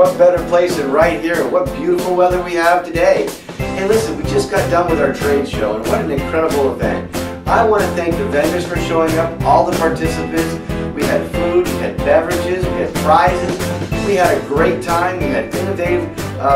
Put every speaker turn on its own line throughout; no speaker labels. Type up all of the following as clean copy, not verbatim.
what better place than right here? What beautiful weather we have today. Hey listen, we just got done with our trade show and what an incredible event. I want to thank the vendors for showing up, all the participants. We had food, we had beverages, we had prizes. We had a great time. We had innovative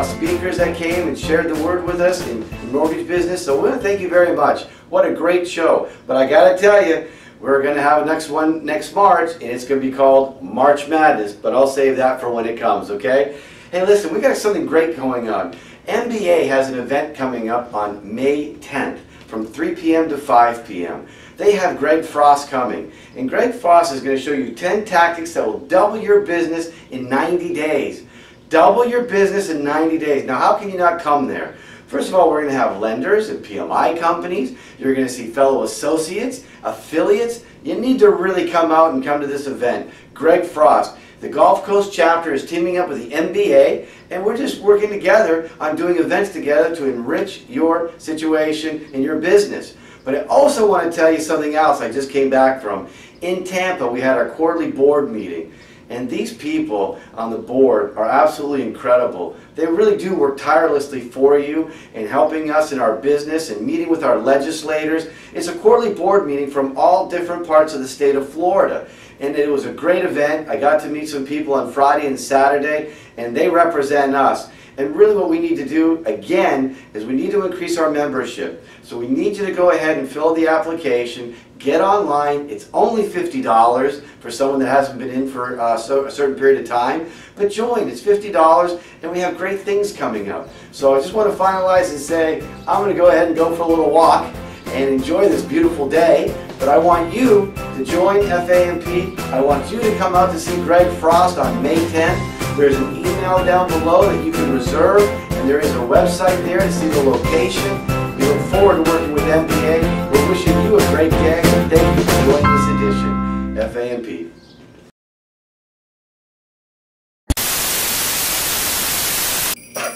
speakers that came and shared the word with us in mortgage business. So we want to thank you very much. What a great show. But I got to tell you, we're going to have a next one next March, and it's going to be called March Madness, but I'll save that for when it comes, okay? Hey, listen, we got something great going on. MBA has an event coming up on May 10th from 3 p.m. to 5 p.m. They have Greg Frost coming, and Greg Frost is going to show you 10 tactics that will double your business in 90 days. Double your business in 90 days. Now, how can you not come there? First of all, we're going to have lenders and PMI companies. You're going to see fellow associates, affiliates. You need to really come out and come to this event. Greg Frost. The Gulf Coast chapter is teaming up with the MBA, and we're just working together on doing events together to enrich your situation in your business. But I also want to tell you something else I just came back from. In Tampa, we had our quarterly board meeting. And these people on the board are absolutely incredible. They really do work tirelessly for you in helping us in our business and meeting with our legislators. It's a quarterly board meeting from all different parts of the state of Florida. And it was a great event. I got to meet some people on Friday and Saturday, and they represent us. And really what we need to do, again, is we need to increase our membership. So we need you to go ahead and fill the application, get online. It's only $50 for someone that hasn't been in for a certain period of time. But join, it's $50, and we have great things coming up. So I just want to finalize and say, I'm going to go ahead and go for a little walk and enjoy this beautiful day. But I want you to join FAMP. I want you to come out to see Greg Frost on May 10th. There's an email down below that you can reserve, and there is a website there to see the location. We look forward to working with MBA. We're wishing you a great day, and thank you for joining this edition, FAMP.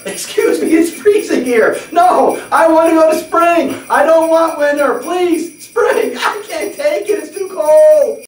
Excuse me, it's freezing here. No, I want to go to spring. I don't want winter. Please, spring. I can't take it. It's too cold.